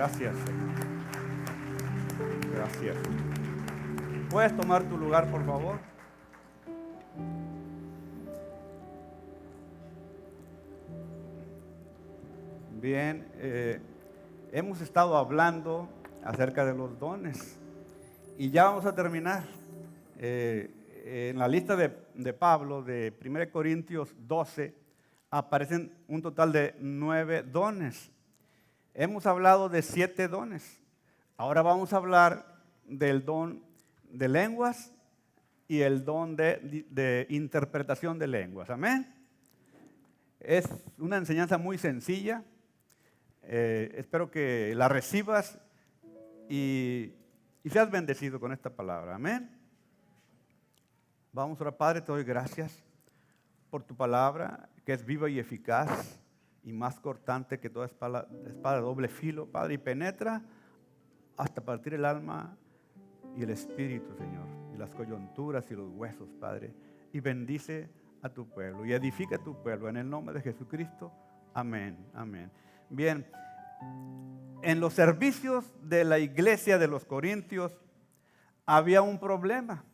Gracias, Señor. Gracias. ¿Puedes tomar tu lugar, por favor? Bien, hemos estado hablando acerca de los dones y ya vamos a terminar. En la lista de Pablo de 1 Corintios 12 aparecen un total de 9 dones. Hemos hablado de 7 dones. Ahora vamos a hablar del don de lenguas y el don de interpretación de lenguas. Amén. Es una enseñanza muy sencilla. Espero que la recibas y seas bendecido con esta palabra. Amén. Vamos a orar. Padre, te doy gracias por tu palabra, que es viva y eficaz y más cortante que toda espada de doble filo, Padre, y penetra hasta partir el alma y el espíritu, Señor, y las coyunturas y los huesos, Padre, y bendice a tu pueblo y edifica a tu pueblo en el nombre de Jesucristo. Amén, amén. Bien, en los servicios de la iglesia de los Corintios había un problema.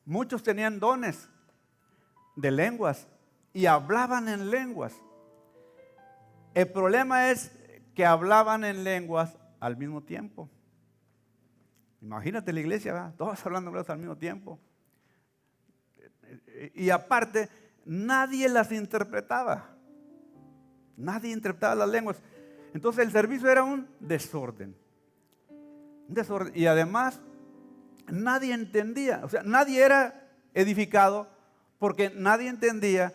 Muchos tenían dones de lenguas y hablaban en lenguas. El problema es que hablaban en lenguas al mismo tiempo. Imagínate la iglesia, ¿verdad? Todos hablando lenguas al mismo tiempo. Y aparte, nadie las interpretaba. Nadie interpretaba las lenguas. Entonces el servicio era un desorden. Un desorden. Y además, nadie entendía. O sea, nadie era edificado porque nadie entendía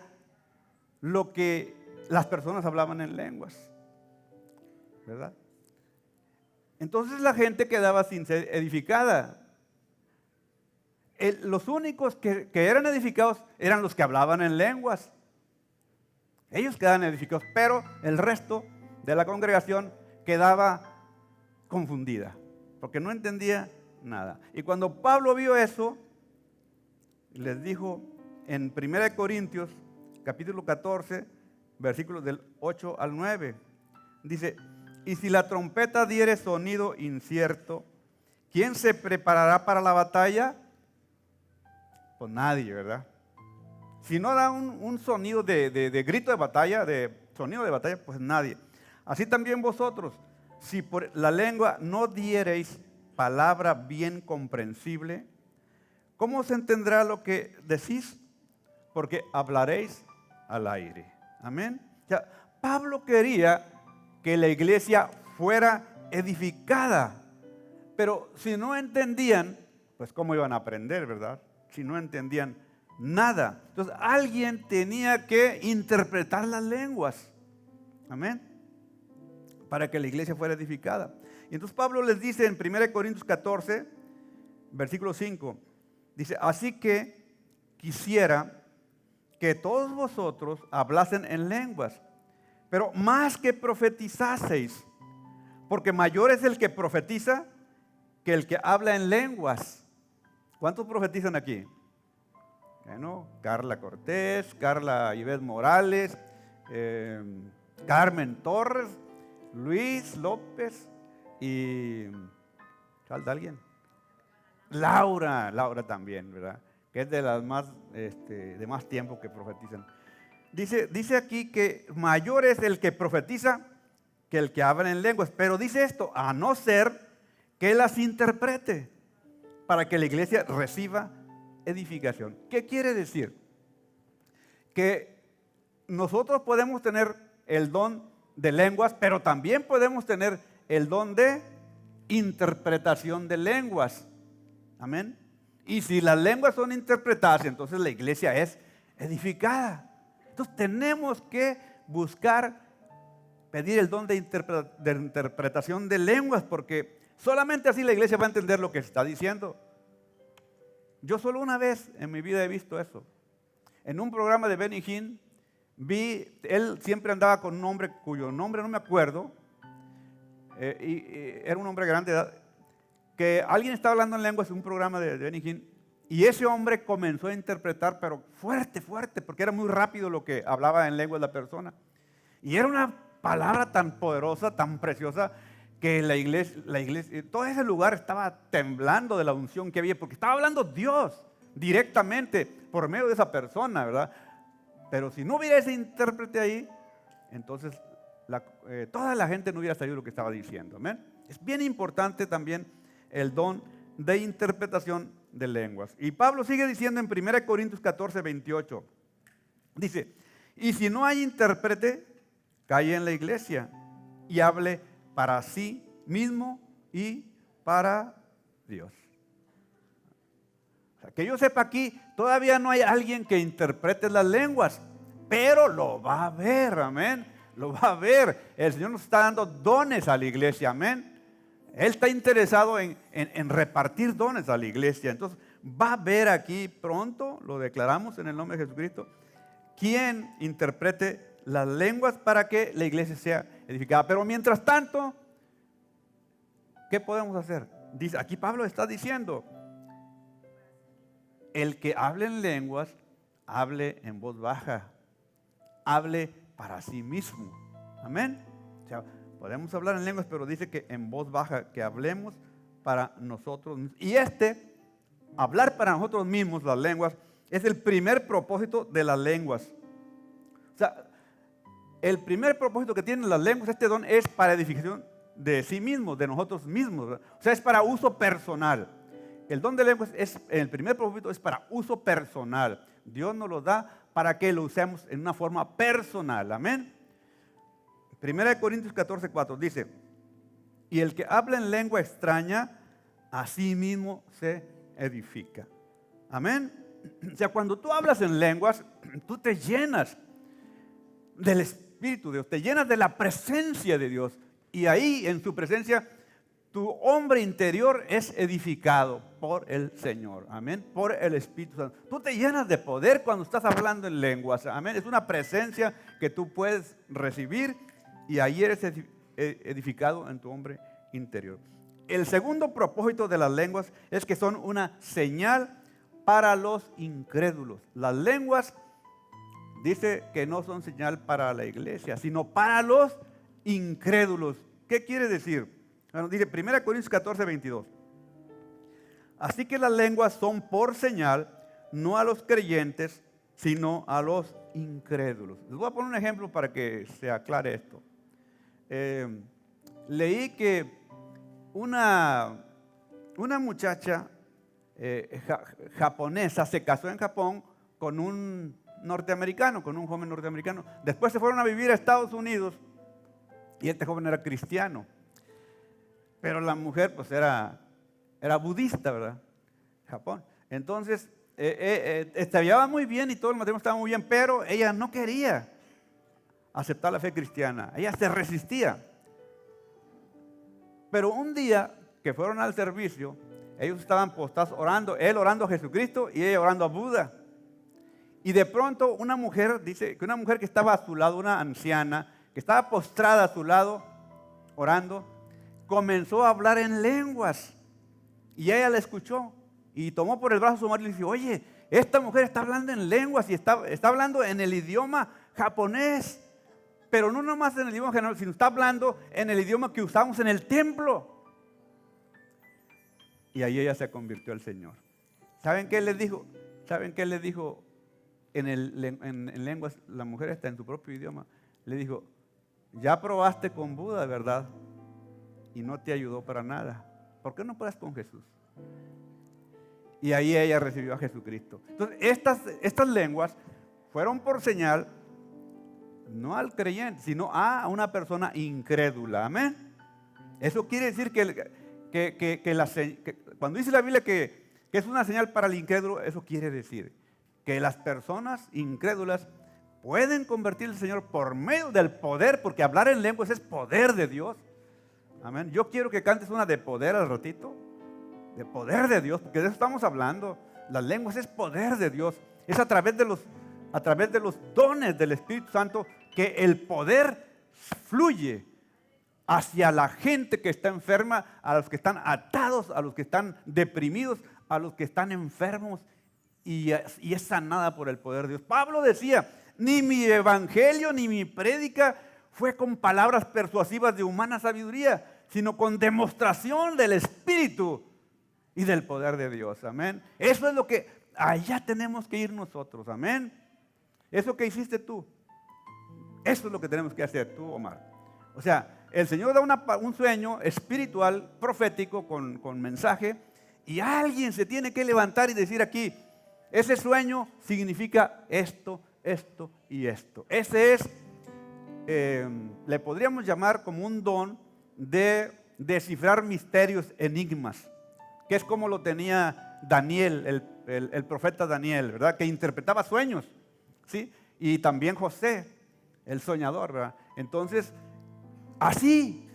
lo que las personas hablaban en lenguas. ¿Verdad? Entonces la gente quedaba sin ser edificada. Los únicos que eran edificados eran los que hablaban en lenguas. Ellos quedaban edificados, pero el resto de la congregación quedaba confundida, porque no entendía nada. Y cuando Pablo vio eso, les dijo en 1 Corintios, capítulo 14, versículos del 8 al 9, dice: y si la trompeta diere sonido incierto, ¿quién se preparará para la batalla? Pues nadie, ¿verdad? Si no da un sonido de grito de batalla, de sonido de batalla, pues nadie. Así también vosotros, si por la lengua no diereis palabra bien comprensible, ¿cómo se entenderá lo que decís? Porque hablaréis al aire. Amén. Ya, Pablo quería que la iglesia fuera edificada, pero si no entendían, pues ¿cómo iban a aprender, verdad? Si no entendían nada. Entonces alguien tenía que interpretar las lenguas. Amén. Para que la iglesia fuera edificada. Y entonces Pablo les dice en 1 Corintios 14, versículo 5, dice: así que quisiera que todos vosotros hablasen en lenguas, pero más que profetizaseis, porque mayor es el que profetiza que el que habla en lenguas. ¿Cuántos profetizan aquí? Bueno, Carla Cortés, Carla Ives Morales, Carmen Torres, Luis López y ¿falta alguien? Laura también, ¿verdad? Que es de las más, de más tiempo que profetizan. Dice aquí que mayor es el que profetiza que el que habla en lenguas, pero dice esto: a no ser que las interprete, para que la iglesia reciba edificación. ¿Qué quiere decir? Que nosotros podemos tener el don de lenguas, pero también podemos tener el don de interpretación de lenguas. Amén. Y si las lenguas son interpretadas, entonces la iglesia es edificada. Entonces tenemos que buscar pedir el don de interpretación de lenguas, porque solamente así la iglesia va a entender lo que se está diciendo. Yo solo una vez en mi vida he visto eso. En un programa de Benny Hinn, él siempre andaba con un hombre cuyo nombre no me acuerdo, y era un hombre grande de edad, que alguien estaba hablando en lenguas en un programa de Benny Hinn, y ese hombre comenzó a interpretar, pero fuerte, porque era muy rápido lo que hablaba en lenguas la persona. Y era una palabra tan poderosa, tan preciosa, que la iglesia, todo ese lugar estaba temblando de la unción que había, porque estaba hablando Dios directamente por medio de esa persona, ¿verdad? Pero si no hubiera ese intérprete ahí, entonces toda la gente no hubiera sabido lo que estaba diciendo. ¿Amén? Es bien importante también el don de interpretación de lenguas. Y Pablo sigue diciendo en 1 Corintios 14, 28. Dice, y si no hay intérprete, calle en la iglesia y hable para sí mismo y para Dios. O sea, que yo sepa aquí, todavía no hay alguien que interprete las lenguas, pero lo va a haber, amén. Lo va a ver. El Señor nos está dando dones a la iglesia, amén. Él está interesado en repartir dones a la iglesia. Entonces va a haber aquí pronto, lo declaramos en el nombre de Jesucristo, quien interprete las lenguas para que la iglesia sea edificada. Pero mientras tanto, ¿qué podemos hacer? Dice, aquí Pablo está diciendo, el que hable en lenguas, hable en voz baja, hable para sí mismo. Amén. O sea, podemos hablar en lenguas, pero dice que en voz baja, que hablemos para nosotros mismos. Y hablar para nosotros mismos las lenguas, es el primer propósito de las lenguas. O sea, el primer propósito que tienen las lenguas, este don, es para edificación de sí mismos, de nosotros mismos, ¿verdad? O sea, es para uso personal. El don de lenguas, el primer propósito es para uso personal. Dios nos lo da para que lo usemos en una forma personal. Amén. 1 Corintios 14, 4 dice, y el que habla en lengua extraña, a sí mismo se edifica. Amén. O sea, cuando tú hablas en lenguas, tú te llenas del Espíritu de Dios, te llenas de la presencia de Dios. Y ahí, en su presencia, tu hombre interior es edificado por el Señor. Amén. Por el Espíritu Santo. Tú te llenas de poder cuando estás hablando en lenguas. Amén. Es una presencia que tú puedes recibir y ahí eres edificado en tu hombre interior. El segundo propósito de las lenguas es que son una señal para los incrédulos. Las lenguas dice que no son señal para la iglesia, sino para los incrédulos. ¿Qué quiere decir? Bueno, dice 1 Corintios 14, 22. Así que las lenguas son por señal, no a los creyentes, sino a los incrédulos. Les voy a poner un ejemplo para que se aclare esto. Leí que una muchacha japonesa se casó en Japón con un norteamericano, con un joven norteamericano. Después se fueron a vivir a Estados Unidos y este joven era cristiano. Pero la mujer pues era budista, ¿verdad? Japón. Entonces, se llevaba muy bien y todo el matrimonio estaba muy bien, pero ella no quería aceptar la fe cristiana. Ella se resistía. Pero un día que fueron al servicio, ellos estaban postrados orando, él orando a Jesucristo y ella orando a Buda. Y de pronto una mujer, dice que una mujer que estaba a su lado, una anciana, que estaba postrada a su lado, orando, comenzó a hablar en lenguas. Y ella la escuchó y tomó por el brazo a su marido y le dijo, oye, esta mujer está hablando en lenguas y está hablando en el idioma japonés. Pero no nomás en el idioma general, sino está hablando en el idioma que usamos en el templo. Y ahí ella se convirtió al Señor. ¿Saben qué les dijo? ¿Saben qué les dijo en lenguas? La mujer está en su propio idioma. Le dijo, ya probaste con Buda, ¿verdad? Y no te ayudó para nada. ¿Por qué no pruebas con Jesús? Y ahí ella recibió a Jesucristo. Entonces, estas lenguas fueron por señal, no al creyente, sino a una persona incrédula. Amén. Eso quiere decir que cuando dice la Biblia que es una señal para el incrédulo, eso quiere decir que las personas incrédulas pueden convertir al Señor por medio del poder, porque hablar en lenguas es poder de Dios. Amén. Yo quiero que cantes una de poder al ratito, de poder de Dios, porque de eso estamos hablando. Las lenguas es poder de Dios. Es a través de los dones del Espíritu Santo que el poder fluye hacia la gente que está enferma, a los que están atados, a los que están deprimidos, a los que están enfermos, y es sanada por el poder de Dios. Pablo decía, ni mi evangelio ni mi prédica fue con palabras persuasivas de humana sabiduría, sino con demostración del Espíritu y del poder de Dios. Amén. Eso es lo que allá tenemos que ir nosotros. Amén. Eso que hiciste tú, eso es lo que tenemos que hacer tú, Omar. O sea, el Señor da un sueño espiritual, profético, con mensaje, y alguien se tiene que levantar y decir aquí, ese sueño significa esto, esto y esto. Ese es, le podríamos llamar como un don de descifrar misterios, enigmas, que es como lo tenía Daniel, el profeta Daniel, ¿verdad? Que interpretaba sueños, ¿sí? Y también José, el soñador, ¿verdad? Entonces, así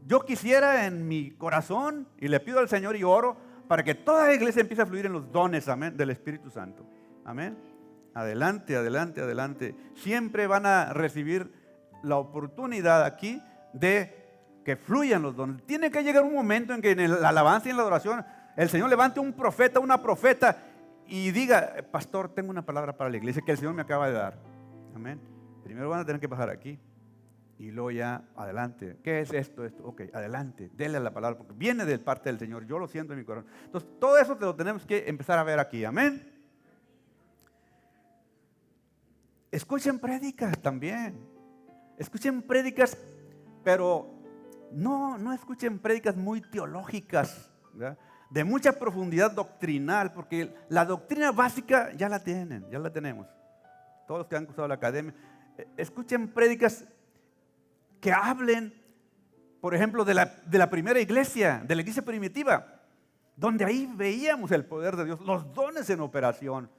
yo quisiera en mi corazón, y le pido al Señor y oro, para que toda la iglesia empiece a fluir en los dones, amén, del Espíritu Santo. Amén. Adelante, adelante, adelante. Siempre van a recibir la oportunidad aquí de que fluyan los dones. Tiene que llegar un momento en que en la alabanza y en la adoración el Señor levante un profeta, una profeta y diga, pastor, tengo una palabra para la iglesia que el Señor me acaba de dar. Amén. Primero van a tener que pasar aquí y luego ya adelante. ¿Qué es esto? Ok, adelante, denle la palabra porque viene de parte del Señor. Yo lo siento en mi corazón. Entonces, todo eso te lo tenemos que empezar a ver aquí. Amén. Escuchen prédicas también. Escuchen prédicas, pero no escuchen prédicas muy teológicas, ¿verdad? De mucha profundidad doctrinal, porque la doctrina básica ya la tienen, ya la tenemos. Todos los que han cursado la academia. Escuchen prédicas que hablen, por ejemplo, de la primera iglesia, de la iglesia primitiva, donde ahí veíamos el poder de Dios, los dones en operación.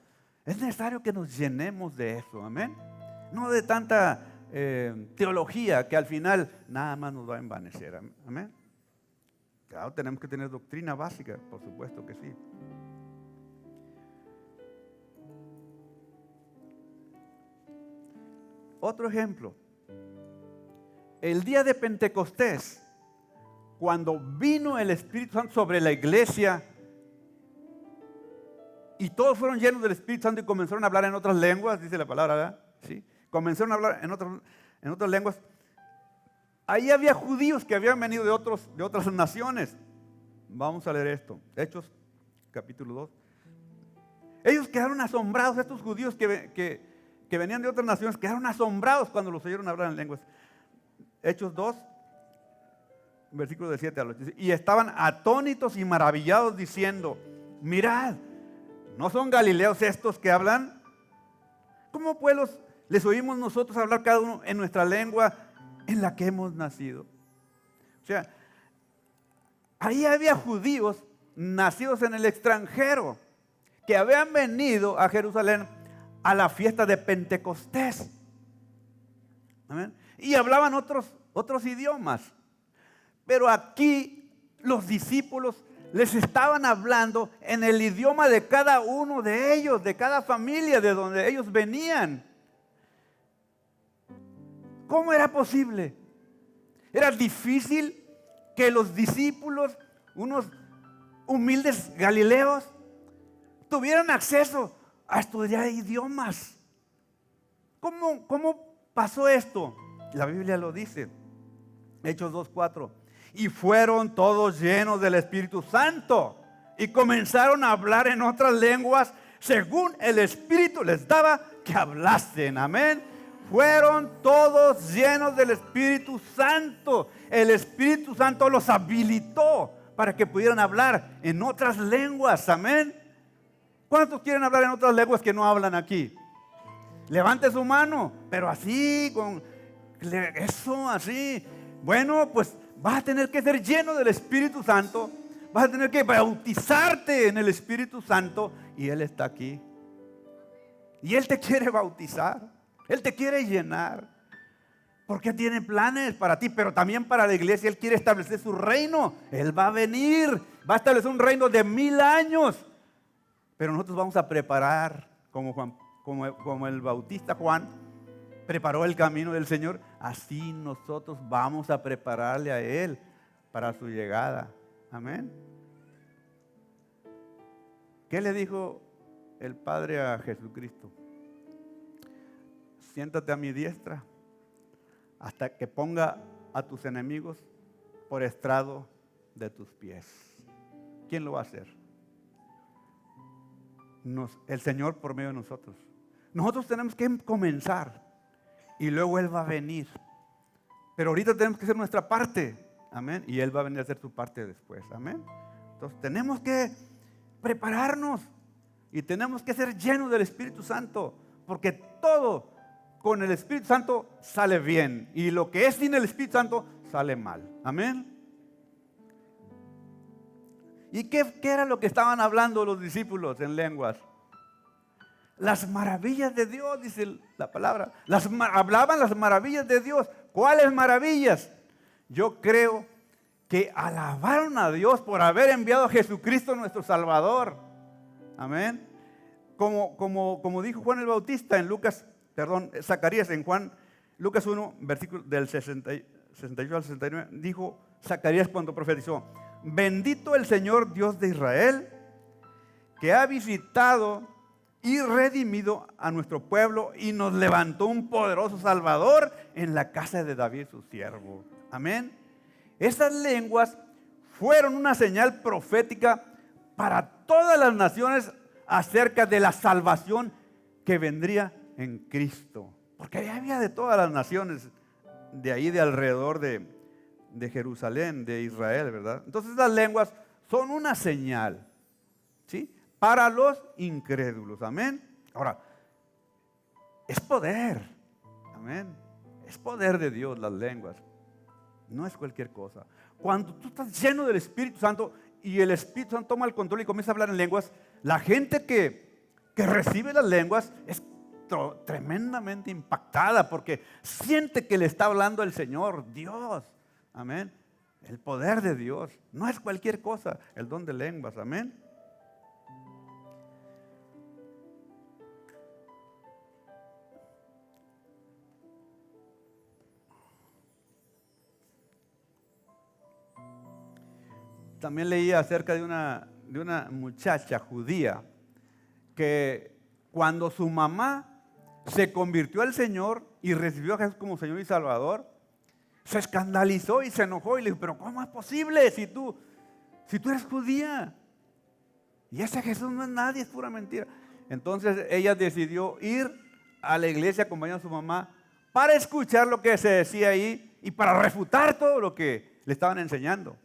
Es necesario que nos llenemos de eso, amén. No de tanta teología que al final nada más nos va a envanecer, amén. Claro, tenemos que tener doctrina básica, por supuesto que sí. Otro ejemplo. El día de Pentecostés, cuando vino el Espíritu Santo sobre la iglesia y todos fueron llenos del Espíritu Santo y comenzaron a hablar en otras lenguas, dice la palabra, ¿verdad? ¿Sí? Comenzaron a hablar en otras lenguas. Ahí había judíos que habían venido de otras naciones. Vamos a leer esto. Hechos, capítulo 2. Ellos quedaron asombrados, estos judíos que venían de otras naciones, quedaron asombrados cuando los oyeron hablar en lenguas. Hechos 2, versículo de 7 al 8. Y estaban atónitos y maravillados diciendo, mirad, ¿no son galileos estos que hablan? ¿Cómo pues les oímos nosotros hablar cada uno en nuestra lengua en la que hemos nacido? O sea, ahí había judíos nacidos en el extranjero que habían venido a Jerusalén a la fiesta de Pentecostés. Amén. Y hablaban otros idiomas. Pero aquí los discípulos les estaban hablando en el idioma de cada uno de ellos, de cada familia de donde ellos venían. ¿Cómo era posible? Era difícil que los discípulos, unos humildes galileos, tuvieran acceso a estudiar idiomas. ¿Cómo pasó esto? La Biblia lo dice. Hechos 2:4. Y fueron todos llenos del Espíritu Santo y comenzaron a hablar en otras lenguas según el Espíritu les daba que hablasen. Amén. Fueron todos llenos del Espíritu Santo. El Espíritu Santo los habilitó para que pudieran hablar en otras lenguas. Amén. ¿Cuántos quieren hablar en otras lenguas que no hablan aquí? Levante su mano, pero así, con eso, así. Bueno, pues vas a tener que ser lleno del Espíritu Santo. Vas a tener que bautizarte en el Espíritu Santo. Y Él está aquí. Y Él te quiere bautizar. Él te quiere llenar. Porque tiene planes para ti, pero también para la iglesia. Él quiere establecer su reino. Él va a venir. Va a establecer un reino de 1000 años. Pero nosotros vamos a preparar, como el bautista Juan preparó el camino del Señor, así nosotros vamos a prepararle a Él para su llegada. Amén. ¿Qué le dijo el Padre a Jesucristo? Siéntate a mi diestra hasta que ponga a tus enemigos por estrado de tus pies. ¿Quién lo va a hacer? El Señor por medio de nosotros. Nosotros tenemos que comenzar y luego Él va a venir. Pero ahorita tenemos que hacer nuestra parte. Amén. Y Él va a venir a hacer su parte después. Amén. Entonces tenemos que prepararnos y tenemos que ser llenos del Espíritu Santo. Porque todo con el Espíritu Santo sale bien. Y lo que es sin el Espíritu Santo sale mal. Amén. ¿Y qué era lo que estaban hablando los discípulos en lenguas? Las maravillas de Dios, dice la palabra. Hablaban las maravillas de Dios. ¿Cuáles maravillas? Yo creo que alabaron a Dios por haber enviado a Jesucristo nuestro Salvador. Amén. Como dijo Juan el Bautista en Zacarías en Lucas 1, versículo del 68 al 69, dijo Zacarías cuando profetizó: bendito el Señor Dios de Israel, que ha visitado y redimido a nuestro pueblo y nos levantó un poderoso Salvador en la casa de David su siervo. Amén. Esas lenguas fueron una señal profética para todas las naciones acerca de la salvación que vendría en Cristo. Porque había de todas las naciones de ahí de alrededor de Jerusalén, de Israel, ¿verdad? Entonces las lenguas son una señal, ¿sí? Para los incrédulos, amén. Ahora, es poder, amén. Es poder de Dios las lenguas, no es cualquier cosa. Cuando tú estás lleno del Espíritu Santo y el Espíritu Santo toma el control y comienza a hablar en lenguas, la gente que recibe las lenguas es tremendamente impactada porque siente que le está hablando el Señor, Dios, amén. El poder de Dios, no es cualquier cosa, el don de lenguas, amén. También leí acerca de una muchacha judía que cuando su mamá se convirtió al Señor y recibió a Jesús como Señor y Salvador, se escandalizó y se enojó y le dijo: pero ¿cómo es posible si tú eres judía? Y ese Jesús no es nadie, es pura mentira. Entonces ella decidió ir a la iglesia acompañando a su mamá para escuchar lo que se decía ahí y para refutar todo lo que le estaban enseñando.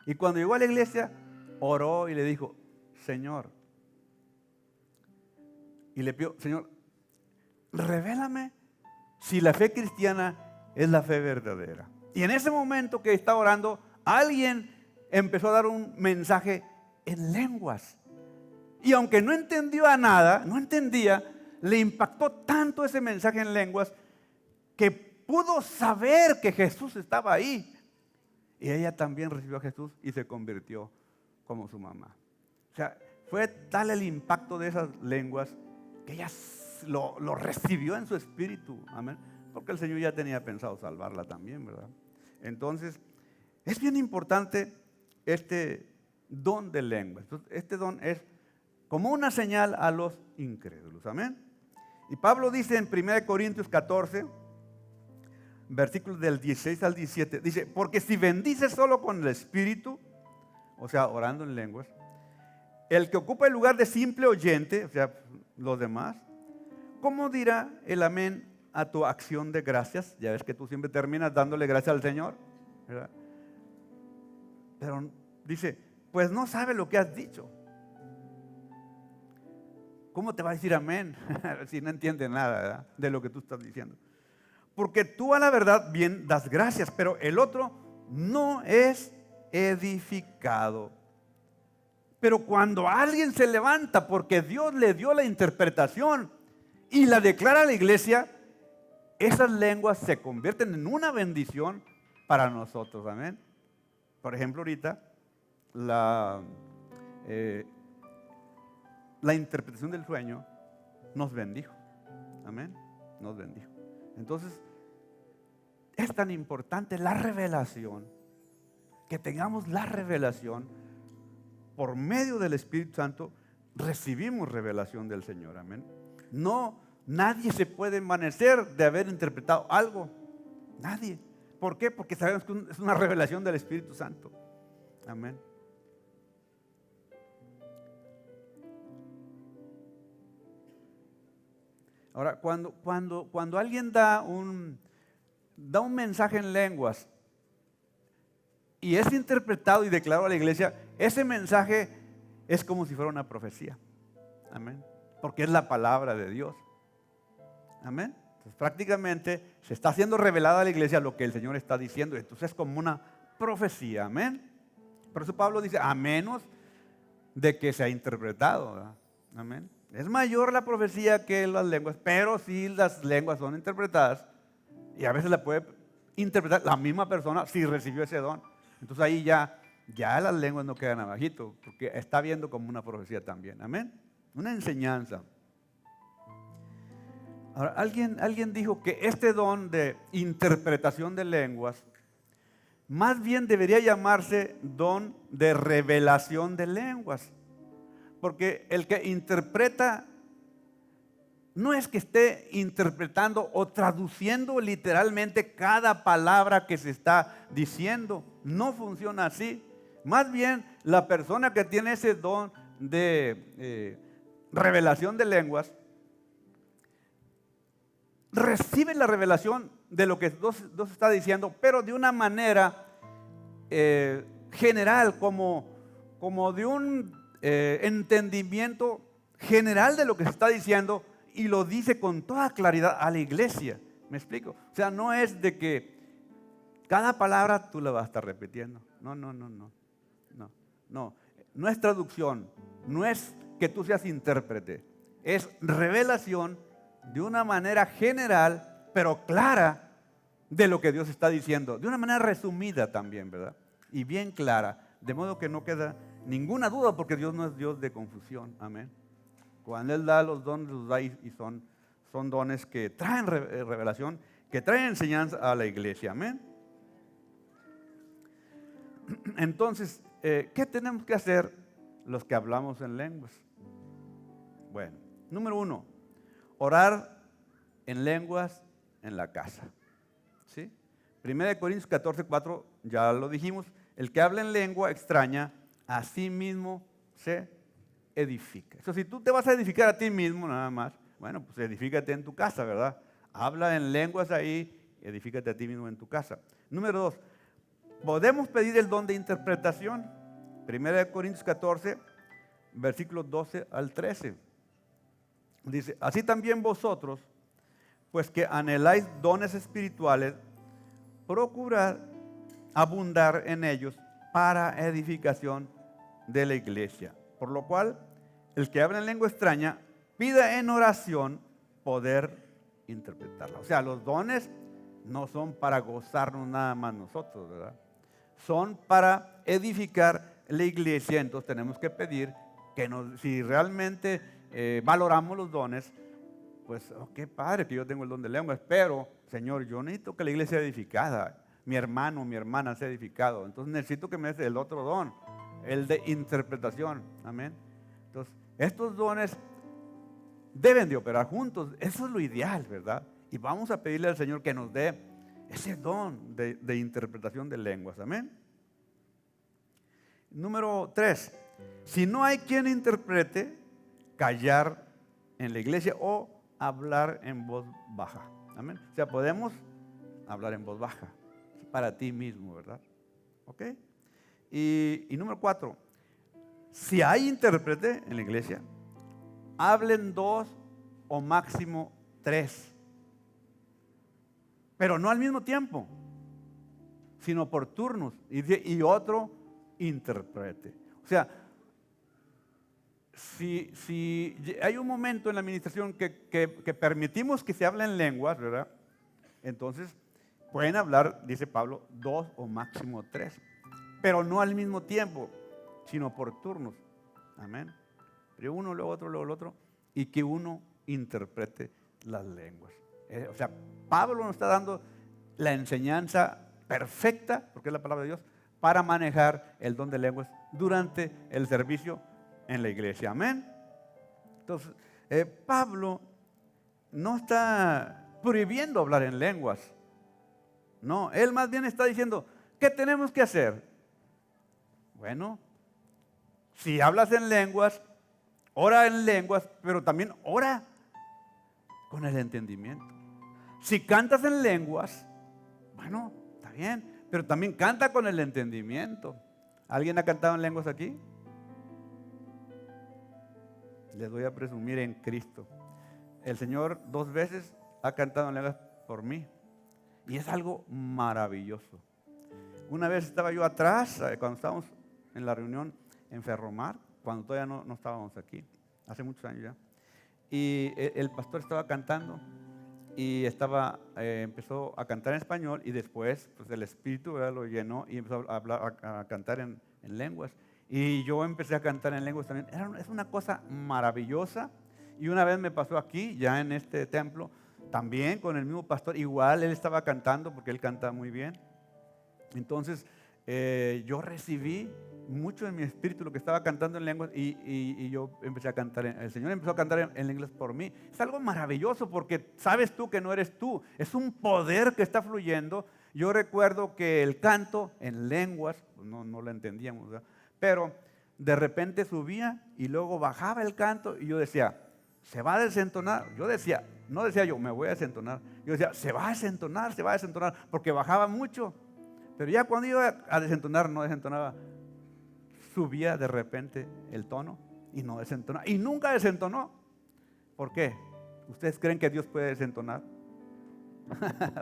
Y cuando llegó a la iglesia, oró y le dijo: Señor, y le pidió: Señor, revélame si la fe cristiana es la fe verdadera. Y en ese momento que estaba orando, alguien empezó a dar un mensaje en lenguas. Y aunque no entendió a nada, no entendía, le impactó tanto ese mensaje en lenguas que pudo saber que Jesús estaba ahí. Y ella también recibió a Jesús y se convirtió como su mamá. O sea, fue tal el impacto de esas lenguas que ella lo recibió en su espíritu. Amén. Porque el Señor ya tenía pensado salvarla también, ¿verdad? Entonces, es bien importante este don de lenguas. Este don es como una señal a los incrédulos. Amén. Y Pablo dice en 1 Corintios 14, versículos del 16 al 17, dice: porque si bendices solo con el Espíritu, o sea, orando en lenguas, el que ocupa el lugar de simple oyente, o sea, los demás, ¿cómo dirá el amén a tu acción de gracias? Ya ves que tú siempre terminas dándole gracias al Señor, ¿verdad? Pero dice: pues no sabe lo que has dicho. ¿Cómo te va a decir amén si no entiende nada, ¿verdad?, de lo que tú estás diciendo? Porque tú a la verdad bien das gracias, pero el otro no es edificado. Pero cuando alguien se levanta porque Dios le dio la interpretación y la declara a la iglesia, esas lenguas se convierten en una bendición para nosotros. Amén. Por ejemplo, ahorita la interpretación del sueño nos bendijo. Amén. Nos bendijo. Entonces, es tan importante la revelación, que tengamos la revelación por medio del Espíritu Santo. Recibimos revelación del Señor, amén. No, nadie se puede envanecer de haber interpretado algo. Nadie. ¿Por qué? Porque sabemos que es una revelación del Espíritu Santo. Amén. Ahora, cuando alguien da un mensaje en lenguas y es interpretado y declarado a la iglesia, ese mensaje es como si fuera una profecía. Amén. Porque es la palabra de Dios. Amén. Entonces, prácticamente se está haciendo revelada a la iglesia lo que el Señor está diciendo. Entonces es como una profecía. Amén. Por eso Pablo dice, a menos de que sea interpretado, ¿verdad? Amén. Es mayor la profecía que las lenguas, pero si las lenguas son interpretadas, y a veces la puede interpretar la misma persona si recibió ese don. Entonces ahí ya las lenguas no quedan abajito, porque está viendo como una profecía también. Amén. Una enseñanza. Ahora, alguien dijo que este don de interpretación de lenguas más bien debería llamarse don de revelación de lenguas. Porque el que interpreta no es que esté interpretando o traduciendo literalmente cada palabra que se está diciendo. No funciona así. Más bien, la persona que tiene ese don de revelación de lenguas recibe la revelación de lo que Dios está diciendo, pero de una manera general, como de un entendimiento general de lo que se está diciendo, y lo dice con toda claridad a la iglesia. ¿Me explico? O sea, no es de que cada palabra tú la vas a estar repitiendo. No. No es traducción, no es que tú seas intérprete, es revelación de una manera general, pero clara, de lo que Dios está diciendo, de una manera resumida también, ¿verdad? Y bien clara, de modo que no queda ninguna duda, porque Dios no es Dios de confusión. Amén. Cuando Él da los dones, los da y son dones que traen revelación, que traen enseñanza a la iglesia. Amén. Entonces, ¿qué tenemos que hacer los que hablamos en lenguas? Bueno, número 1, orar en lenguas en la casa. ¿Sí? 1 Corintios 14:4, ya lo dijimos, el que habla en lengua extraña, a sí mismo se edifica. Eso, si tú te vas a edificar a ti mismo nada más, bueno, pues edifícate en tu casa, ¿verdad? Habla en lenguas ahí, edifícate a ti mismo en tu casa. Número 2, podemos pedir el don de interpretación. 1 Corintios 14, versículos 12 al 13. Dice, así también vosotros, pues que anheláis dones espirituales, procurad abundar en ellos para edificación de la iglesia. Por lo cual, el que habla en lengua extraña, pida en oración poder interpretarla. O sea, los dones no son para gozarnos nada más nosotros, ¿verdad? Son para edificar la iglesia. Entonces tenemos que pedir que si realmente valoramos los dones, pues, qué padre que yo tengo el don de lenguas, pero, Señor, yo necesito que la iglesia sea edificada, mi hermano, mi hermana sea edificado, entonces necesito que me des el otro don, el de interpretación. Amén. Entonces, estos dones deben de operar juntos, eso es lo ideal, ¿verdad? Y vamos a pedirle al Señor que nos dé ese don de interpretación de lenguas. Amén. Número 3, si no hay quien interprete, callar en la iglesia o hablar en voz baja. Amén. O sea, podemos hablar en voz baja para ti mismo, ¿verdad? ¿Ok? Y número 4, si hay intérprete en la iglesia, hablen 2 o máximo 3, pero no al mismo tiempo, sino por turnos, y otro interprete. O sea, si hay un momento en la administración que permitimos que se hable en lenguas, ¿verdad? Entonces pueden hablar, dice Pablo, 2 o máximo 3, pero no al mismo tiempo, sino por turnos. Amén. Pero uno, luego otro, luego el otro, y que uno interprete las lenguas. O sea, Pablo nos está dando la enseñanza perfecta, porque es la palabra de Dios, para manejar el don de lenguas durante el servicio en la iglesia. Amén. Entonces, Pablo no está prohibiendo hablar en lenguas. No, él más bien está diciendo, ¿qué tenemos que hacer? Bueno, si hablas en lenguas, ora en lenguas, pero también ora con el entendimiento. Si cantas en lenguas, bueno, está bien, pero también canta con el entendimiento. ¿Alguien ha cantado en lenguas aquí? Les voy a presumir en Cristo. El Señor 2 veces ha cantado en lenguas por mí. Y es algo maravilloso. Una vez estaba yo atrás, cuando estábamos en la reunión en Ferromar, cuando todavía no estábamos aquí, hace muchos años ya. Y el pastor estaba cantando y empezó a cantar en español y después pues el Espíritu, ¿verdad?, lo llenó y empezó a cantar en lenguas. Y yo empecé a cantar en lenguas también. Es una cosa maravillosa. Y una vez me pasó aquí, ya en este templo, también con el mismo pastor, igual él estaba cantando porque él canta muy bien. Entonces yo recibí mucho en mi espíritu lo que estaba cantando en lenguas y yo empecé a cantar, el Señor empezó a cantar en lenguas por mí. Es algo maravilloso porque sabes tú que no eres tú, es un poder que está fluyendo. Yo recuerdo que el canto en lenguas, pues no lo entendíamos, ¿verdad?, pero de repente subía y luego bajaba el canto y yo decía, se va a desentonar. Yo decía, no decía yo, me voy a desentonar. Yo decía, se va a desentonar, porque bajaba mucho. Pero ya cuando iba a desentonar, no desentonaba. Subía de repente el tono y no desentonaba. Y nunca desentonó. ¿Por qué? ¿Ustedes creen que Dios puede desentonar?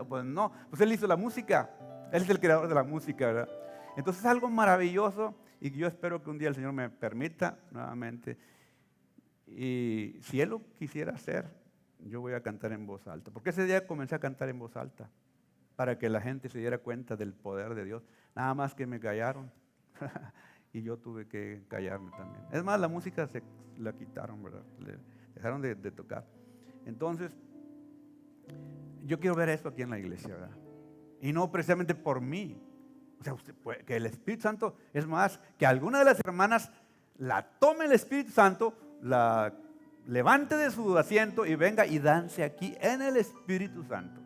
Pues no, pues Él hizo la música. Él es el creador de la música, ¿verdad? Entonces es algo maravilloso y yo espero que un día el Señor me permita nuevamente. Y si Él lo quisiera hacer, yo voy a cantar en voz alta. Porque ese día comencé a cantar en voz alta para que la gente se diera cuenta del poder de Dios. Nada más que me callaron y yo tuve que callarme también. Es más, la música se la quitaron, ¿verdad? Dejaron de tocar. Entonces, yo quiero ver esto aquí en la iglesia, ¿verdad? Y no precisamente por mí. O sea, que el Espíritu Santo, es más, que alguna de las hermanas la tome el Espíritu Santo, la levante de su asiento y venga y dance aquí en el Espíritu Santo.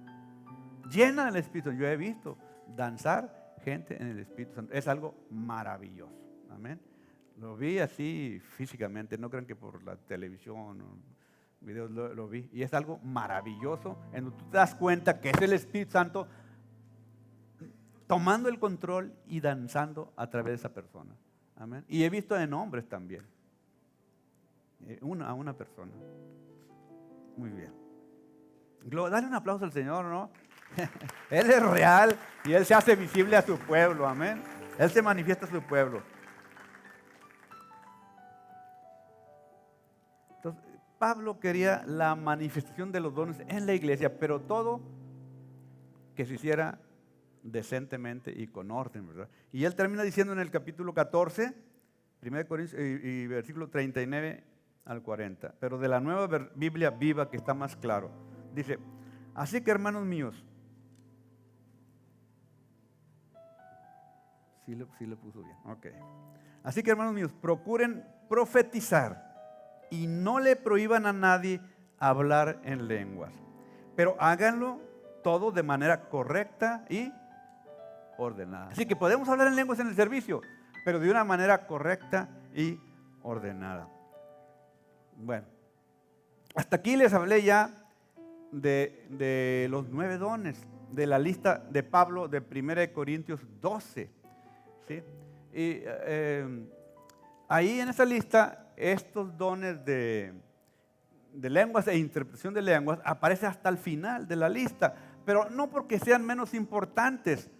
Llena del Espíritu. Yo he visto danzar gente en el Espíritu Santo. Es algo maravilloso. Amén. Lo vi así físicamente, no crean que por la televisión o videos lo vi. Y es algo maravilloso en donde tú te das cuenta que es el Espíritu Santo tomando el control y danzando a través de esa persona. Amén. Y he visto en hombres también. A una persona. Muy bien. Dale un aplauso al Señor, ¿no? Él es real y Él se hace visible a su pueblo. Amén. Él se manifiesta a su pueblo. Entonces, Pablo quería la manifestación de los dones en la iglesia, pero todo que se hiciera decentemente y con orden, ¿verdad? Y él termina diciendo en el capítulo 14, 1 Corintios y versículo 39 al 40, pero de la nueva Biblia viva, que está más claro, dice, así que hermanos míos, sí le puso bien, ok. Así que hermanos míos, procuren profetizar y no le prohíban a nadie hablar en lenguas, pero háganlo todo de manera correcta y ordenada. Así que podemos hablar en lenguas en el servicio, pero de una manera correcta y ordenada. Bueno, hasta aquí les hablé ya de los 9 dones de la lista de Pablo de 1 Corintios 12. ¿Sí? Y ahí en esa lista, estos dones de lenguas e interpretación de lenguas aparecen hasta el final de la lista, pero no porque sean menos importantes,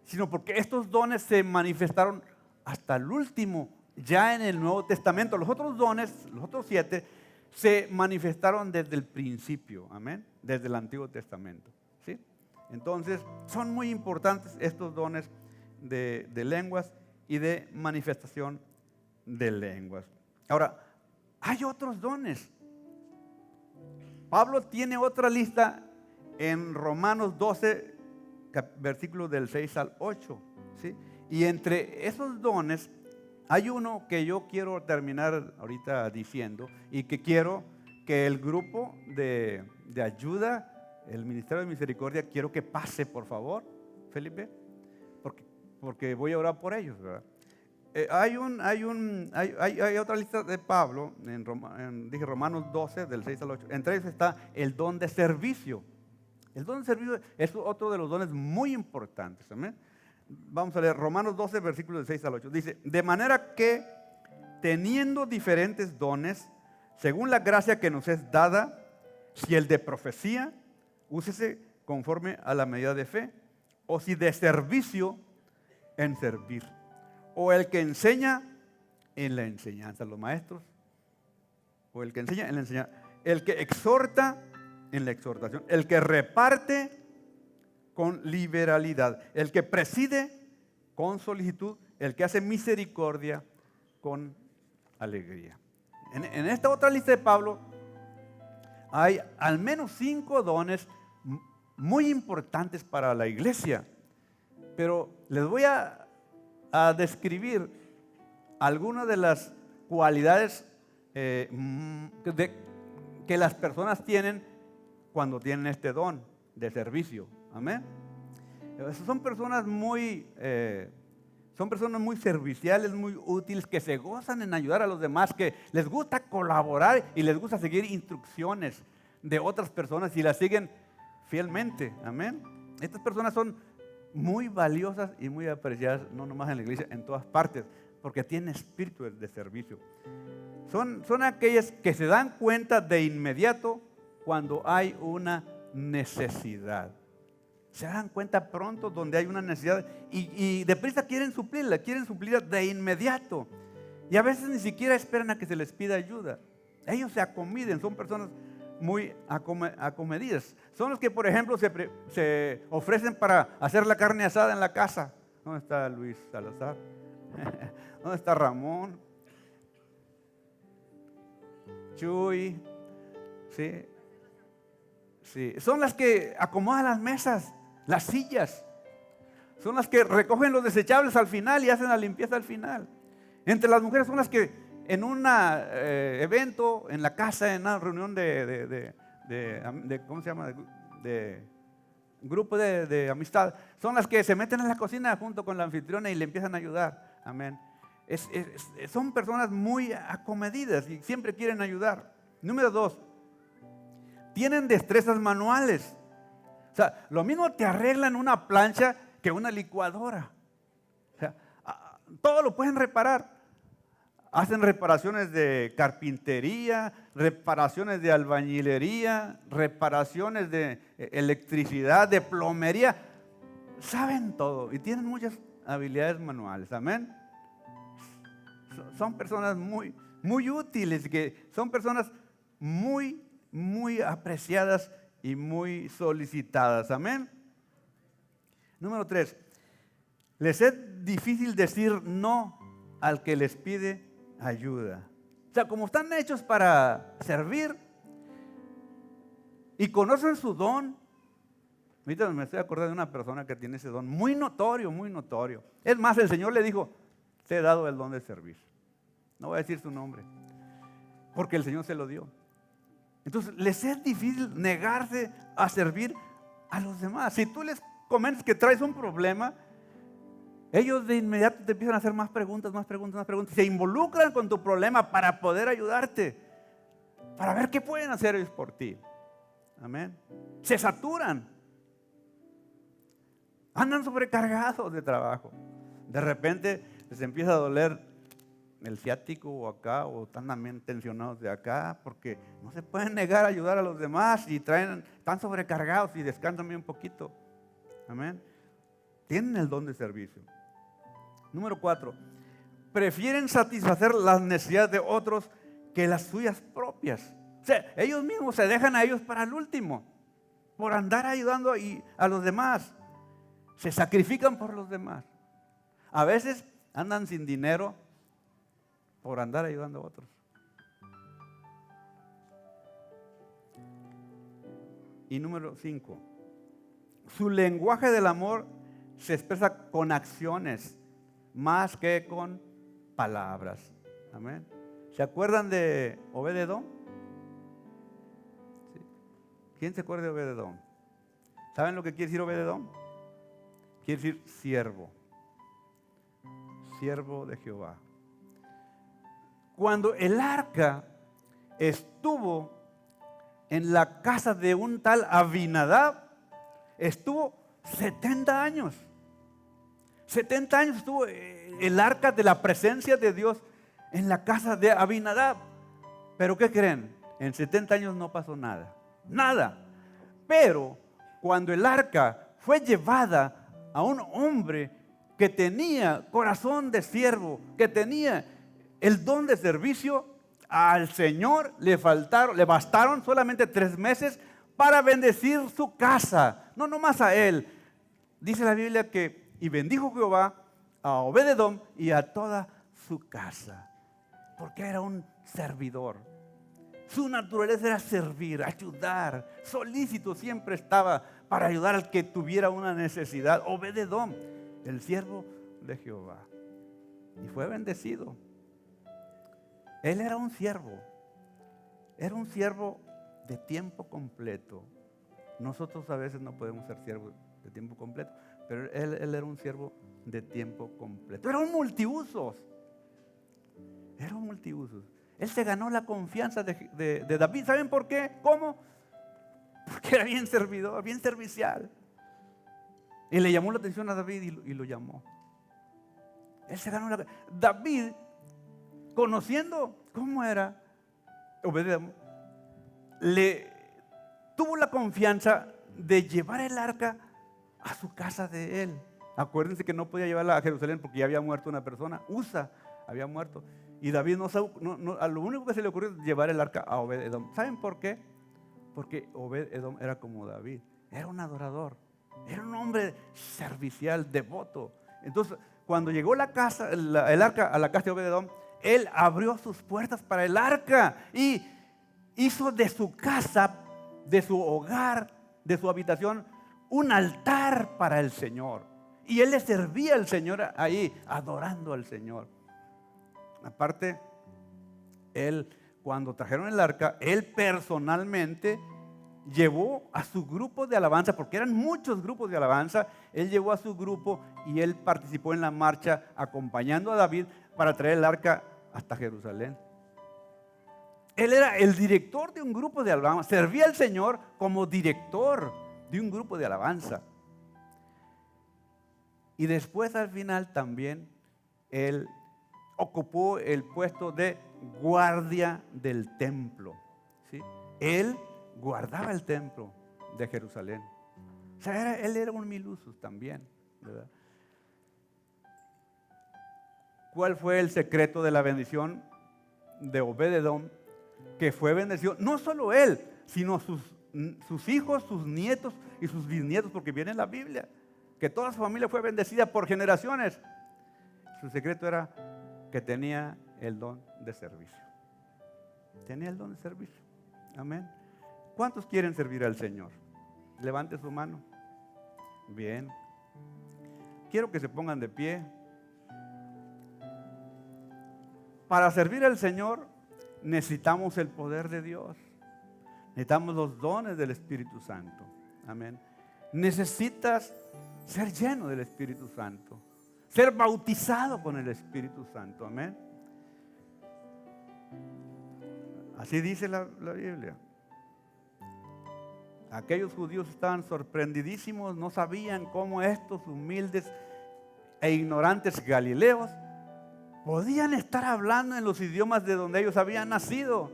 sino porque estos dones se manifestaron hasta el último, ya en el Nuevo Testamento. Los otros dones, los otros 7, se manifestaron desde el principio, amén, desde el Antiguo Testamento, ¿sí? Entonces, son muy importantes estos dones de lenguas y de manifestación de lenguas. Ahora, hay otros dones. Pablo tiene otra lista en Romanos 12, versículos del 6 al 8, ¿sí? Y entre esos dones hay uno que yo quiero terminar ahorita diciendo y que quiero que el grupo de ayuda, el Ministerio de Misericordia, quiero que pase, por favor. Felipe? Porque voy a orar por ellos, ¿verdad? Hay otra lista de Pablo, dije Romanos 12, del 6 al 8. Entre ellos está el don de servicio. El don de servicio es otro de los dones muy importantes. ¿Amén? Vamos a leer Romanos 12, versículos del 6 al 8. Dice, de manera que teniendo diferentes dones, según la gracia que nos es dada, si el de profecía, úsese conforme a la medida de fe, o si de servicio, en servir, o el que enseña en la enseñanza, los maestros, o el que enseña en la enseñanza, el que exhorta en la exhortación, el que reparte con liberalidad, el que preside con solicitud, el que hace misericordia con alegría. En esta otra lista de Pablo hay al menos 5 dones muy importantes para la iglesia, pero les voy a describir algunas de las cualidades que las personas tienen cuando tienen este don de servicio. Amén. Son personas muy serviciales, muy útiles, que se gozan en ayudar a los demás, que les gusta colaborar y les gusta seguir instrucciones de otras personas y las siguen fielmente. Amén. Estas personas son muy valiosas y muy apreciadas, no nomás en la iglesia, en todas partes, porque tienen espíritu de servicio. Son aquellas que se dan cuenta de inmediato cuando hay una necesidad. Se dan cuenta pronto donde hay una necesidad y deprisa quieren suplirla de inmediato. Y a veces ni siquiera esperan a que se les pida ayuda. Ellos se acomiden, son personas muy acomedidas. Son los que, por ejemplo, se ofrecen para hacer la carne asada en la casa. ¿Dónde está Luis Salazar? ¿Dónde está Ramón? Chuy. Sí. Sí. Son las que acomodan las mesas, las sillas. Son las que recogen los desechables al final y hacen la limpieza al final. Entre las mujeres son las que en un evento, en la casa, en una reunión de ¿cómo se llama? De grupo de amistad, son las que se meten en la cocina junto con la anfitriona y le empiezan a ayudar. Amén. Son personas muy acomedidas y siempre quieren ayudar. Número 2, tienen destrezas manuales. O sea, lo mismo te arreglan una plancha que una licuadora. O sea, todo lo pueden reparar. Hacen reparaciones de carpintería, reparaciones de albañilería, reparaciones de electricidad, de plomería. Saben todo y tienen muchas habilidades manuales. Amén. Son personas muy, muy útiles, que son personas muy, muy apreciadas y muy solicitadas. Amén. Número 3. Les es difícil decir no al que les pide ayuda. O sea, como están hechos para servir y conocen su don. Ahorita me estoy acordando de una persona que tiene ese don muy notorio, muy notorio. Es más, el Señor le dijo, te he dado el don de servir. No voy a decir su nombre, porque el Señor se lo dio. Entonces, les es difícil negarse a servir a los demás. Si tú les comentas que traes un problema, ellos de inmediato te empiezan a hacer más preguntas. Se involucran con tu problema para poder ayudarte, para ver qué pueden hacer ellos por ti. Amén. Se saturan. Andan sobrecargados de trabajo. De repente les empieza a doler el ciático o acá, o están también tensionados de acá, porque no se pueden negar a ayudar a los demás y están sobrecargados y descansan bien un poquito. Amén. Tienen el don de servicio. Número 4. Prefieren satisfacer las necesidades de otros que las suyas propias. O sea, ellos mismos se dejan a ellos para el último, por andar ayudando a los demás. Se sacrifican por los demás. A veces andan sin dinero por andar ayudando a otros. Y número 5. Su lenguaje del amor se expresa con acciones más que con palabras. Amén. ¿Se acuerdan de Obed-edom? ¿Sí? ¿Quién se acuerda de Obed-edom? ¿Saben lo que quiere decir Obed-edom? quiere decir siervo. Siervo de Jehová. Cuando el arca estuvo en la casa de un tal Abinadab, estuvo 70 años. 70 años estuvo el arca de la presencia de Dios en la casa de Abinadab. Pero ¿qué creen? En 70 años no pasó nada. Nada. Pero cuando el arca fue llevada a un hombre que tenía corazón de siervo, que tenía el don de servicio, al Señor le bastaron solamente 3 meses para bendecir su casa. No nomás a él. Dice la Biblia que, y bendijo Jehová a Obed-edom y a toda su casa. Porque era un servidor. Su naturaleza era servir, ayudar. Solícito siempre estaba para ayudar al que tuviera una necesidad. Obed-edom, el siervo de Jehová. Y fue bendecido. Él era un siervo. Era un siervo de tiempo completo. Nosotros a veces no podemos ser siervos de tiempo completo, pero él era un siervo de tiempo completo. Era un multiusos. Era un multiusos. Él se ganó la confianza de David. ¿Saben por qué? ¿Cómo? Porque era bien servidor, bien servicial. Y le llamó la atención a David y lo llamó. Él se ganó la... David, conociendo cómo era Obed-edom, le tuvo la confianza de llevar el arca a su casa de él. Acuérdense que no podía llevarla a Jerusalén porque ya había muerto una persona. Usa había muerto. Y David a lo único que se le ocurrió es llevar el arca a Obed-edom. ¿Saben por qué? Porque Obed-edom era como David. Era un adorador. Era un hombre servicial, devoto. Entonces, cuando llegó el arca a la casa de Obed-edom, él abrió sus puertas para el arca y hizo de su casa, de su hogar, de su habitación, un altar para el Señor. Y él le servía al Señor ahí, adorando al Señor. Aparte, él, cuando trajeron el arca, él personalmente llevó a su grupo de alabanza, porque eran muchos grupos de alabanza. Él llevó a su grupo y él participó en la marcha acompañando a David para traer el arca hasta Jerusalén. Él era el director de un grupo de alabanza, servía al Señor como director de un grupo de alabanza. Y después, al final, también él ocupó el puesto de guardia del templo, ¿sí? Él guardaba el templo de Jerusalén. O sea, él era un milusus también, ¿verdad? ¿Cuál fue el secreto de la bendición de Obed-edom? Que fue bendecido, no solo él, sino sus hijos, sus nietos y sus bisnietos, porque viene en la Biblia que toda su familia fue bendecida por generaciones. Su secreto era que tenía el don de servicio. Tenía el don de servicio. Amén. ¿Cuántos quieren servir al Señor? Levante su mano. Bien. Quiero que se pongan de pie. Para servir al Señor necesitamos el poder de Dios. Necesitamos los dones del Espíritu Santo. Amén. Necesitas ser lleno del Espíritu Santo. Ser bautizado con el Espíritu Santo. Amén. Así dice la Biblia. Aquellos judíos estaban sorprendidísimos, no sabían cómo estos humildes e ignorantes galileos podían estar hablando en los idiomas de donde ellos habían nacido.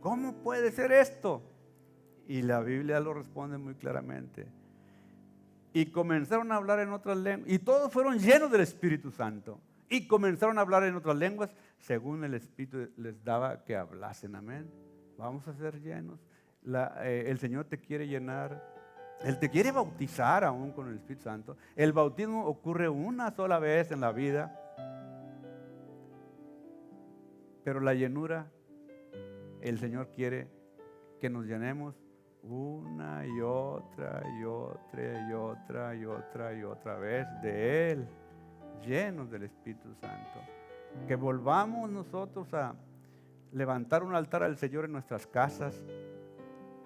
¿Cómo puede ser esto? Y la Biblia lo responde muy claramente. Y comenzaron a hablar en otras lenguas. Y todos fueron llenos del Espíritu Santo. Y comenzaron a hablar en otras lenguas según el Espíritu les daba que hablasen. Amén. Vamos a ser llenos. El Señor te quiere llenar. Él te quiere bautizar aún con el Espíritu Santo. El bautismo ocurre una sola vez en la vida. Pero la llenura, el Señor quiere que nos llenemos una y otra y otra y otra y otra y otra vez de Él, llenos del Espíritu Santo. Que volvamos nosotros a levantar un altar al Señor en nuestras casas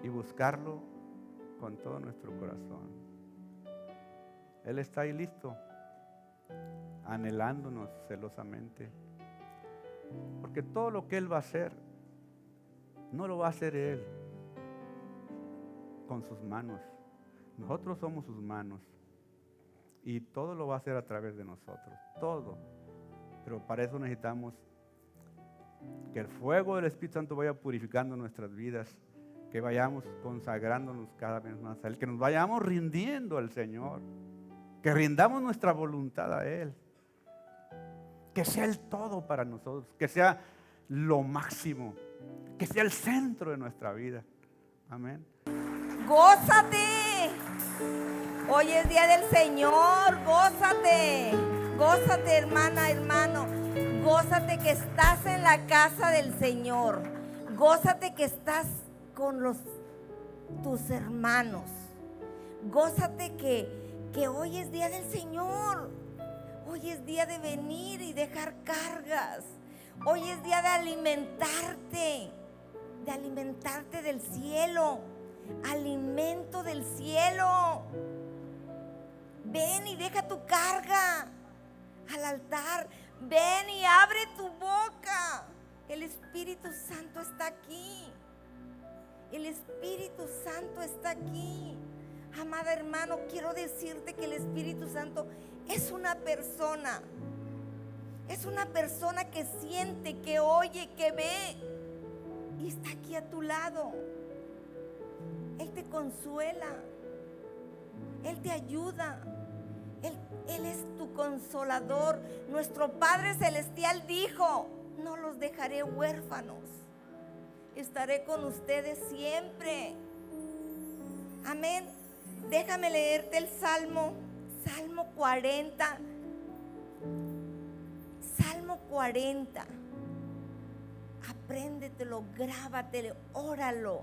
y buscarlo con todo nuestro corazón. Él está ahí listo, anhelándonos celosamente. Porque todo lo que Él va a hacer, no lo va a hacer Él con sus manos. Nosotros somos sus manos. Y todo lo va a hacer a través de nosotros. Todo. Pero para eso necesitamos que el fuego del Espíritu Santo vaya purificando nuestras vidas. Que vayamos consagrándonos cada vez más a Él. Que nos vayamos rindiendo al Señor. Que rindamos nuestra voluntad a Él. Que sea el todo para nosotros. Que sea lo máximo. Que sea el centro de nuestra vida. Amén. Gózate. Hoy es día del Señor. Gózate. Gózate, hermana, hermano. Gózate que estás en la casa del Señor. Gózate que estás con tus hermanos. Gózate que hoy es día del Señor. Hoy es día de venir y dejar cargas. Hoy es día de alimentarte del cielo. Alimento del cielo. Ven y deja tu carga al altar. Ven y abre tu boca. El Espíritu Santo está aquí. El Espíritu Santo está aquí. Amada hermano, quiero decirte que el Espíritu Santo es una persona. Es una persona que siente, que oye, que ve. Y está aquí a tu lado. Él te consuela. Él te ayuda. Él es tu consolador. Nuestro Padre Celestial dijo: no los dejaré huérfanos. Estaré con ustedes siempre. Amén. Déjame leerte el Salmo 40. Salmo 40. Apréndetelo, grábatelo, óralo.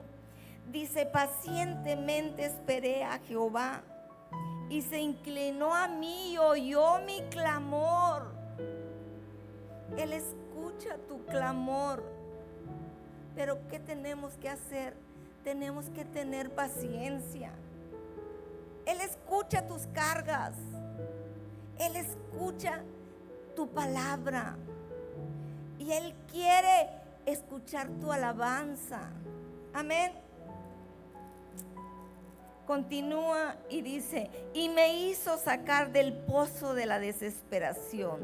Dice: pacientemente esperé a Jehová y se inclinó a mí y oyó mi clamor. Él escucha tu clamor. Pero ¿qué tenemos que hacer? Tenemos que tener paciencia. Él escucha tus cargas. Él escucha tu palabra. Y Él quiere escuchar tu alabanza. Amén. Continúa y dice: y me hizo sacar del pozo de la desesperación,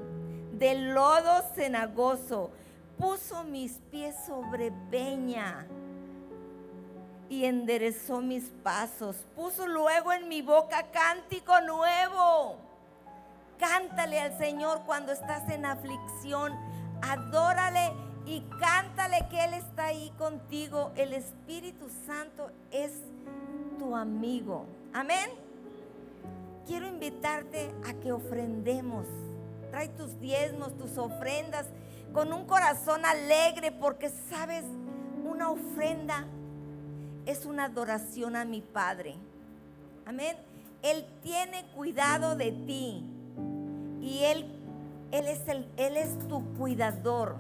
del lodo cenagoso. Puso mis pies sobre peña y enderezó mis pasos. Puso luego en mi boca cántico nuevo. Cántale al Señor cuando estás en aflicción. Adórale y cántale que Él está ahí contigo. El Espíritu Santo es tu amigo. Amén. Quiero invitarte a que ofrendemos. Trae tus diezmos, tus ofrendas con un corazón alegre, porque sabes, una ofrenda es una adoración a mi Padre. Amén. Él tiene cuidado de ti y Él es tu cuidador.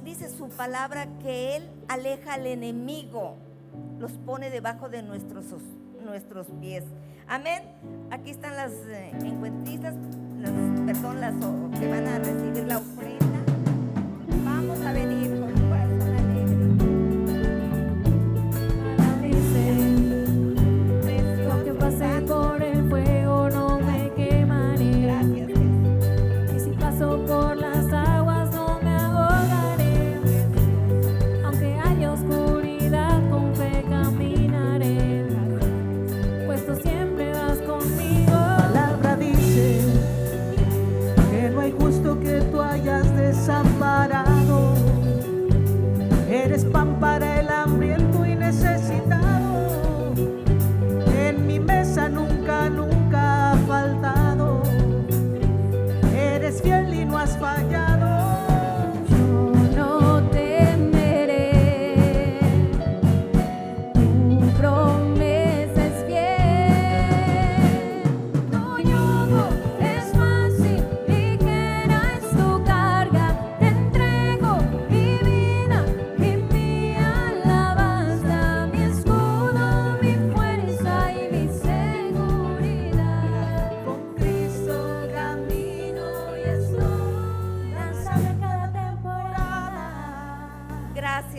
Dice su palabra que Él aleja al enemigo, los pone debajo de nuestros pies. Amén. Aquí están las encuentristas, las que van a recibir la ofrenda. Vamos a venir con un corazón alegre. Aunque pase por el fuego no me quemaré. Gracias. Y si paso por las aguas no me ahogaré. Aunque haya oscuridad con fe caminaré, pues tú siempre vas conmigo. La palabra dice que no hay justo que tú hayas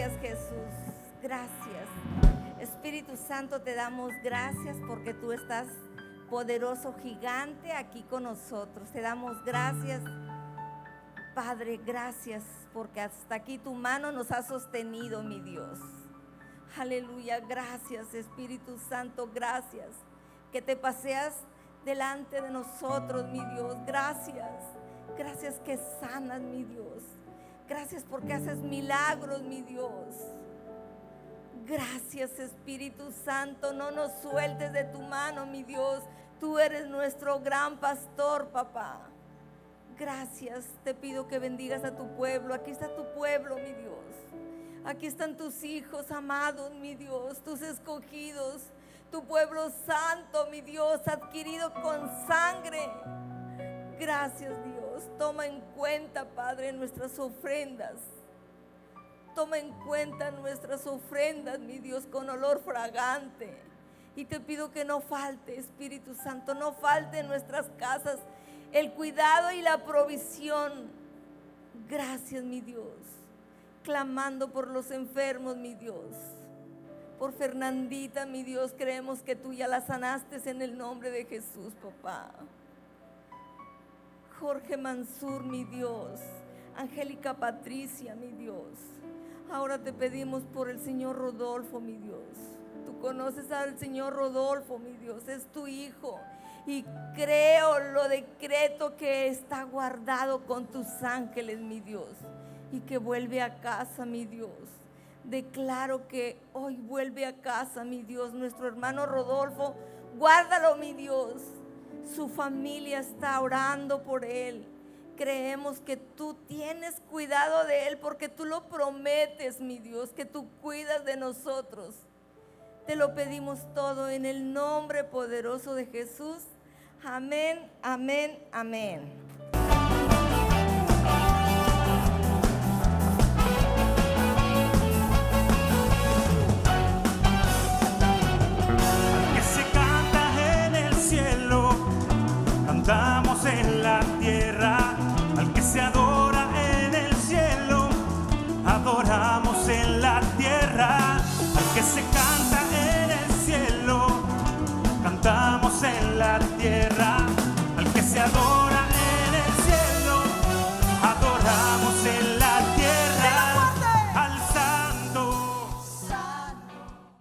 Gracias, Jesús. Gracias. Espíritu Santo, te damos gracias porque tú estás poderoso, gigante, aquí con nosotros. Te damos gracias, Padre, gracias porque hasta aquí tu mano nos ha sostenido, mi Dios. Aleluya, gracias, Espíritu Santo, gracias que te paseas delante de nosotros, mi Dios. Gracias, gracias que sanas, mi Dios. Gracias porque haces milagros, mi Dios. Gracias, Espíritu Santo, no nos sueltes de tu mano, mi Dios. Tú eres nuestro gran pastor, papá. Gracias, te pido que bendigas a tu pueblo. Aquí está tu pueblo, mi Dios. Aquí están tus hijos amados, mi Dios, tus escogidos, tu pueblo santo, mi Dios, adquirido con sangre. Gracias, Dios. Toma en cuenta, Padre, nuestras ofrendas. Toma en cuenta nuestras ofrendas, mi Dios, con olor fragante. Y te pido que no falte, Espíritu Santo, no falte en nuestras casas el cuidado y la provisión. Gracias, mi Dios. Clamando por los enfermos, mi Dios. Por Fernandita, mi Dios, creemos que tú ya la sanaste en el nombre de Jesús, papá. Jorge Mansur, mi Dios. Angélica Patricia, mi Dios. Ahora te pedimos por el Señor Rodolfo, mi Dios. Tú conoces al Señor Rodolfo, mi Dios, es tu hijo. Y creo, lo decreto que está guardado con tus ángeles, mi Dios. Y que vuelve a casa, mi Dios. Declaro que hoy vuelve a casa, mi Dios. Nuestro hermano Rodolfo, guárdalo, mi Dios. Su familia está orando por él. Creemos que tú tienes cuidado de él porque tú lo prometes, mi Dios, que tú cuidas de nosotros. Te lo pedimos todo en el nombre poderoso de Jesús. Amén, amén, amén.